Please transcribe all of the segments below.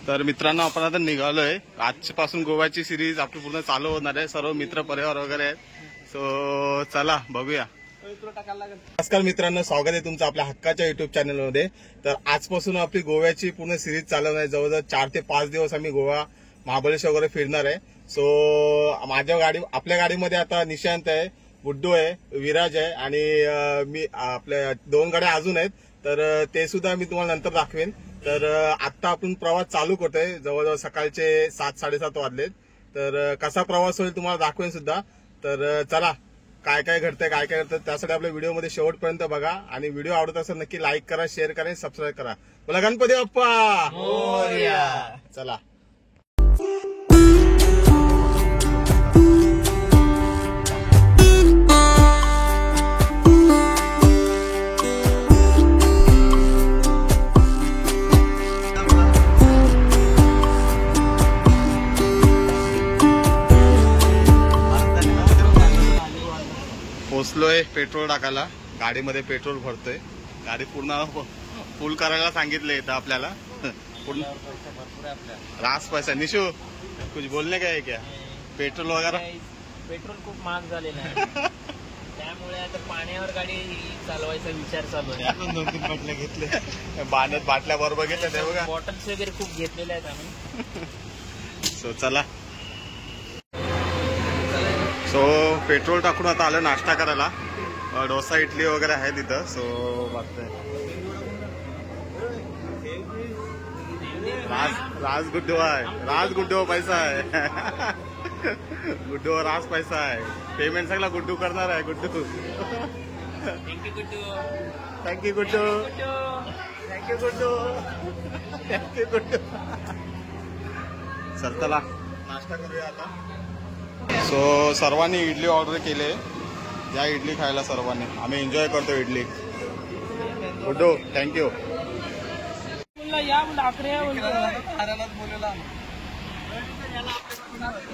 तर मित्रांनो आपण आता निघालोय. आजपासून गोव्याची सिरीज आपली पूर्ण चालू होणार आहे. सर्व मित्र परिवार वगैरे आहेत. सो चला बघूया. नमस्कार मित्रांनो, स्वागत आहे तुमचं आपल्या हक्काच्या युट्यूब चॅनलमध्ये. तर आजपासून आपली गोव्याची पूर्ण सिरीज चालू आहे. जवळजवळ 4 ते 5 दिवस आम्ही गोवा महाबळेश्वर वगैरे फिरणार आहे. सो आपल्या गाडीमध्ये आता निशांत आहे, गुड्डू आहे, विराज आहे आणि मी आपल्या 2 गाड्या अजून आहेत. तर ते सुद्धा मी तुम्हाला नंतर दाखवेन. तर आता आपण प्रवास चालू करतोय. जवळजवळ सकाळचे 7-7:30 वाजलेत. तर कसा प्रवास होईल तुम्हाला दाखवेन सुद्धा. तर चला, काय काय घडतंय त्यासाठी आपल्या व्हिडिओमध्ये शेवटपर्यंत बघा. आणि व्हिडिओ आवडत असेल नक्की लाईक करा, शेअर करा आणि सबस्क्राईब करा. बोला गणपती बाप्पा मोरया. चला. पोचलोय पेट्रोल टाकायला. गाडीमध्ये पेट्रोल भरतोय. गाडी पूर्ण फुल करायला सांगितले इथं आपल्याला. पूर्ण रास पैसा. निशू कुछ बोलणे का है क्या? पेट्रोल वगैरे पेट्रोल खूप महाग झालेलं आहे. त्यामुळे आता पाण्यावर गाडी चालवायचा विचार चालू आहे. 2-3 बाटल्या घेतले. बाटल्या बरोबर घेतल्या ते बघा. बॉटल्स वगैरे खूप घेतलेल्या आहेत आम्ही. सो चला. सो पेट्रोल टाकून आता आलं नाश्ता करायला. डोसा इडली वगैरे आहे तिथं. सो बघतोय राज गुड्डू आहे. राज गुड्डू पैसा आहे. गुड्डू राज पैसा आहे. पेमेंट सगळा गुड्डू करणार आहे. Guddu thank you Guddu. Thank you Guddu. Thank you Guddu. Thank you Guddu. चल चला नाश्ता करूया आता. सो सर्वांनी इडली ऑर्डर केले. या इडली खायला सर्वांनी. आम्ही एन्जॉय करतो इडली. गुड्डू थँक्यू.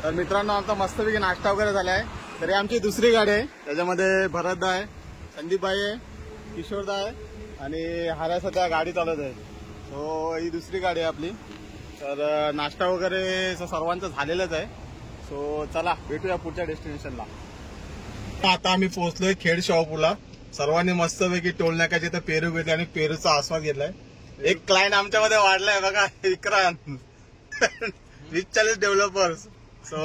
तर मित्रांनो आमचा मस्तपैकी नाश्ता वगैरे झालाय. तरी आमची दुसरी गाडी आहे. त्याच्यामध्ये भरतदा आहे, संदीपबाई आहे, किशोरदा आहे आणि हार्या सध्या गाडी चालत आहे. सो ही दुसरी गाडी आहे आपली. तर नाश्ता वगैरे सर्वांचं झालेलंच आहे. सो चला भेटूया पुढच्या डेस्टिनेशनला. आता आम्ही पोहोचलोय खेड शॉपूला. सर्वांनी मस्तपैकी टोल नाक्याचे तर पेरू घेतले आणि पेरूचा आस्वाद घेतलाय. एक क्लायंट आमच्यामध्ये वाढलाय बघा, विक्रांत. 20-40 डेव्हलपर्स. सो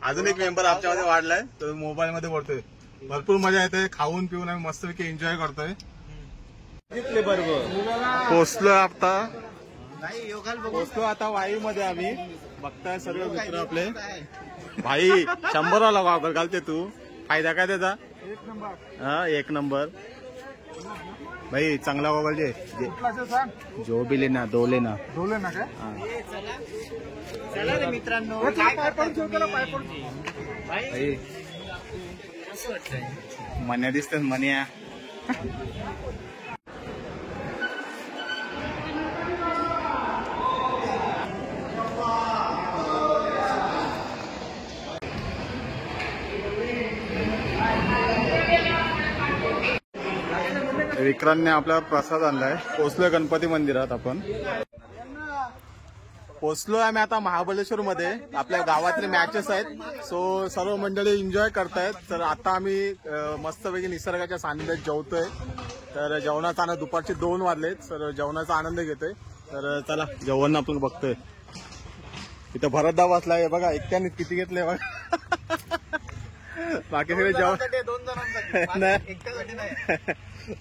अजून एक मेंबर आमच्यामध्ये वाढलाय. तो मोबाईल मध्ये बोलतोय. भरपूर मजा येते. खाऊन पिऊन आम्ही मस्तपैकी एन्जॉय करतोय. पोचलो आता वाई मध्ये आम्ही. बघताय सर्व मित्र आपले. भाई 100 वाला वापर घालते तू. फायदा काय त्याचा? 1 नंबर. हा 1 नंबर भाई. चांगला मोबाईल जे जो बी लेना 2 लेना काय. चला रे मित्रांनो. मन्या दिसतात मन्या. विक्रांतने आपला प्रसाद आणलाय. पोचलोय गणपती मंदिरात. आपण पोचलोय आम्ही आता महाबळेश्वर मध्ये. आपल्या गावातले मॅचेस आहेत. सो सर्व मंडळी एन्जॉय करतायत. तर आता आम्ही मस्तपैकी निसर्गाच्या सानिध्यात जेवतोय. तर जेवणाचा आनंद दुपारचे 2 वाजलेत. तर जेवणाचा आनंद घेतोय. तर चला जेवण आपण बघतोय. इथं भरतदा बसलाय बघा. एकट्याने किती घेतलंय बघा. बाकी सगळे जेवण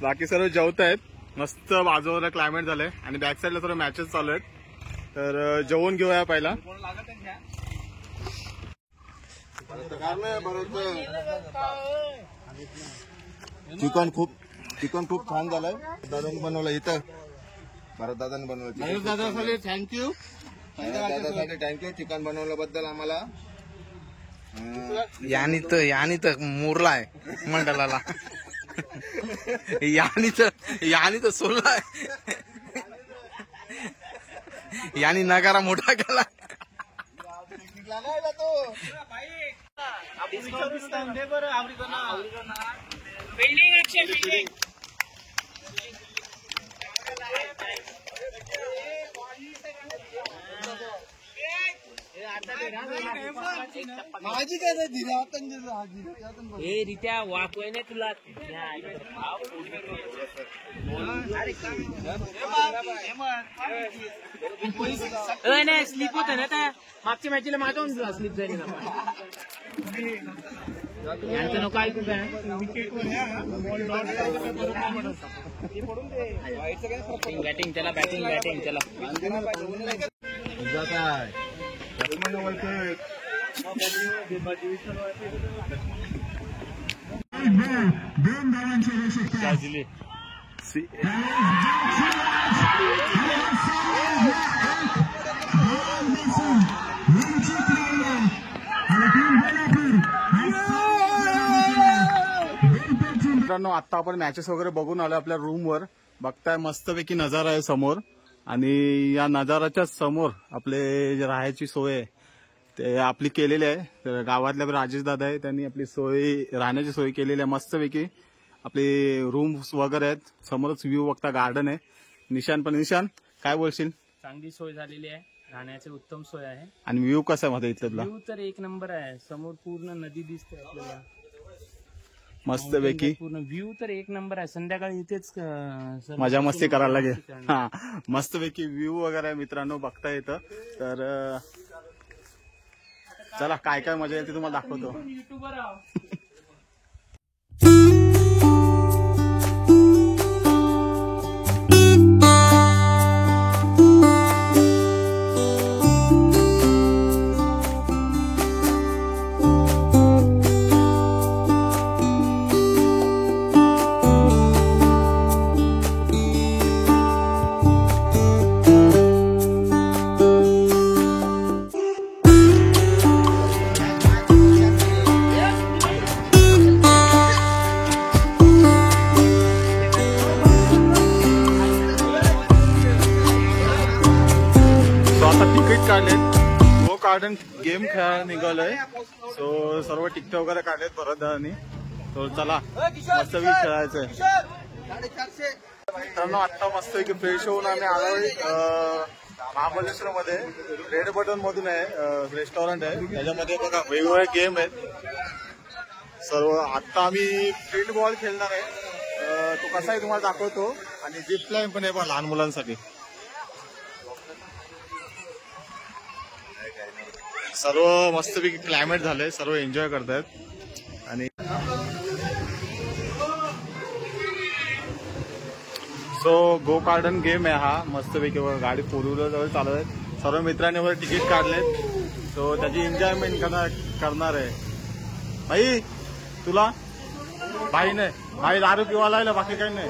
बाकी सर्व जेवत आहेत. मस्त बाजूला क्लायमेट झालंय आणि बॅक साईडला सर्व मॅचेस चालू आहेत. तर जेवण घेऊया पहिला. चिकन खूप छान झालंय. दादांनी बनवलं इथं. भारत दादांनी बनवलं. दादासाठी थँक्यू. थँक्यू चिकन बनवल्याबद्दल आम्हाला. यानी तर मुरलाय मंडळाला. यानी तर सोडलाय. यानी नगारा मोठा केला. माझी काय नाही दिली आता हे रित्या वाकवाय नाही तुला नाही स्लिप होत ना त्या मागच्या मॅचीला माझा स्लिप झाली ना यांचं नको ऐकू काय बॅटिंग त्याला बॅटिंग त्याला मित्रांनो आता आपण मॅचेस वगैरे बघून आलो आपल्या रूमवर. बघताय मस्तपैकी नजारा आहे समोर आणि या नजाराच्या समोर आपले जे राहायची सोय आहे ते आपली केलेली आहे. तर गावातल्या राजेश दादा आहे त्यांनी आपली सोय राहण्याची सोय केलेली आहे मस्तपैकी. आपले रूम्स वगैरे आहेत समोरच व्ह्यू बघता गार्डन आहे. निशान काय बोलशील? चांगली सोय झालेली आहे राहण्याची उत्तम सोय आहे आणि व्ह्यू कसा आहे मध्ये इथला? व्ह्यू तर एक नंबर आहे समोर पूर्ण नदी दिसते आपल्याला मस्तपैकी. पूर्ण व्ह्यू तर एक नंबर आहे संध्याकाळी इथेच मजा मस्ती करायला लागेल. हा मस्तपैकी व्ह्यू वगैरे मित्रांनो बघता येतं. तर चला काय काय मजा येते तुम्हाला दाखवतो. युट्यूबर गार्डन गेम खेळायला निघालोय. सो सर्व टिकटे वगैरे काढलेत भरतदारांनी. तो चला मस्तपैकी खेळायचंय. मित्रांनो आता मस्तपैकी फ्रेश होऊन आम्ही आलोय महाबळेश्वर मध्ये. रेड बटन मधून आहे रेस्टॉरंट आहे त्याच्यामध्ये बघा वेगवेगळे गेम आहेत सर्व. आता आम्ही फ्रीट बॉल खेळणार आहे. तो कसा आहे तुम्हाला दाखवतो. आणि जिप लाईन पण आहे बघा लहान मुलांसाठी. सर्व मस्तपैकी क्लायमेट झालंय सर्व एन्जॉय करतायत. आणि सो गो गार्डन गेम आहे हा मस्तपैकी. गाडी फोर व्हीलर जवळ चालवत आहेत सर्व मित्रांनी वगैरे तिकीट काढलेत. सो त्याची एन्जॉयमेंट करणार आहे. भाई तुला भाई नाही भाई दारू पिवायला आहे बाकी काही नाही.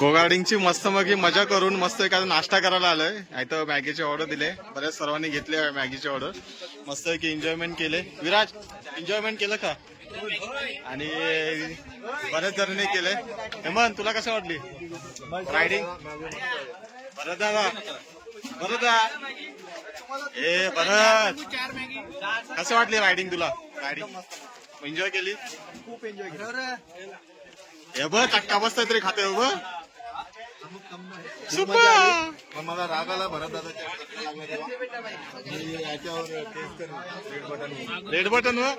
गोगार्डिंगची मस्त मग मजा करून मस्त एखादा नाश्ता करायला आलोय. इथं मॅगीची ऑर्डर दिले. बऱ्याच सर्वांनी घेतले मॅगीची ऑर्डर. मस्त की एन्जॉयमेंट केले. विराज एन्जॉयमेंट केलं का? आणि बऱ्याच जणांनी केलंय. हेमंत तुला कसं वाटली रायडिंग? भरत दादा ए भरत कसं वाटली रायडिंग तुला? रायडिंग एन्जॉय केली? खूप एन्जॉय केली. हे बघ चटका बसतोय तरी खाते हो बघ. मला राग आला भरत रेड बटन वर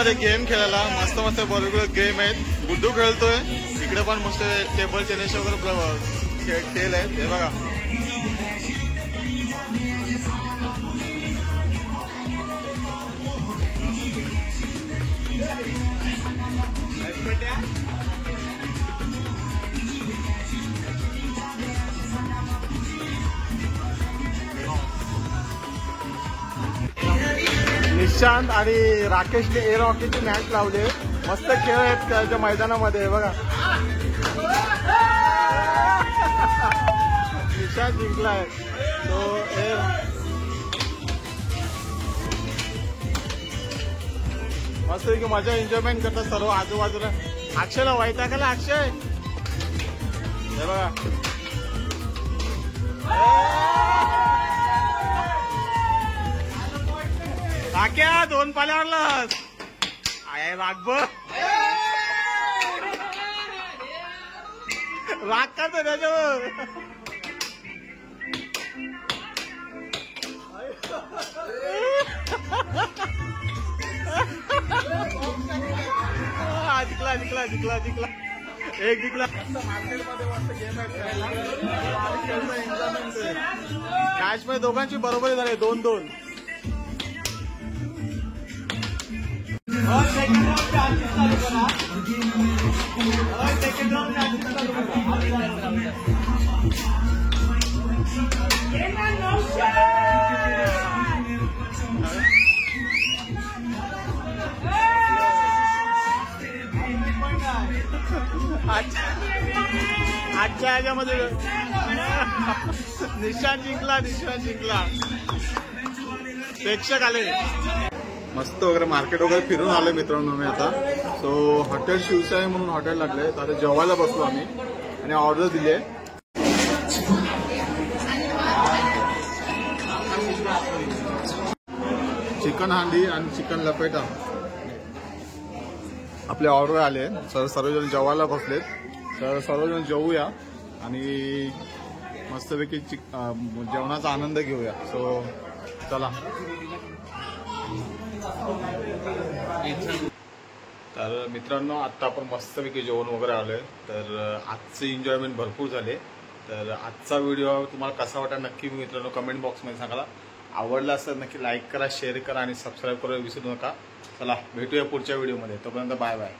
मध्ये गेम खेळायला मस्त मस्त बरोबर गेम आहेत. गुड्डू खेळतोय इकडे पण मस्त टेबल टेनिस वगैरे खेळ आहेत हे बघा. निशांत आणि राकेशने एअर हॉकीची मॅच लावली. मस्त खेळ आहेत त्याच्या मैदानामध्ये बघा. निशांत जिंकलाय तो एअर. मस्त की मजा एन्जॉयमेंट करतात सर्व आजूबाजूला. अक्षयला वैतागला अक्षय हे बघा. राख्या 2 पाल्या आणलास आय राग राग का तर त्याच्यावर. जिंकला जिंकला जिंकला जिंकला एक जिंकला. मार्केटमध्ये मस्त गेम आहे. मॅच मध्ये दोघांची बरोबरी झाली 2-2. आजच्या ह्याच्यामध्ये निशांत जिंकला. प्रेक्षक आले. मस्त वगैरे मार्केट वगैरे फिरून आले मित्रांनो मी आता. सो हॉटेल शिवसाई म्हणून हॉटेल लागले. आता जेवायला बसलो आम्ही आणि ऑर्डर दिली आहे. चिकन हांडी आणि चिकन लपेटा आपले ऑर्डर आले. सर्वजण जेवायला बसलेत. तर सर्वजण जेवूया आणि मस्तपैकी जेवणाचा आनंद घेऊया. सो चला. तर मित्रांनो आत्ता आपण मस्तपैकी जेवण वगैरे आलोय. तर आजचे एन्जॉयमेंट भरपूर झाले. तर आजचा व्हिडिओ तुम्हाला कसा वाटला नक्की मित्रांनो कमेंट बॉक्समध्ये सांगा. आवडला असेल नक्की लाईक करा, शेअर करा आणि सबस्क्राईब करायला विसरू नका. चला भेटूया पुढच्या व्हिडिओमध्ये. तोपर्यंत बाय बाय.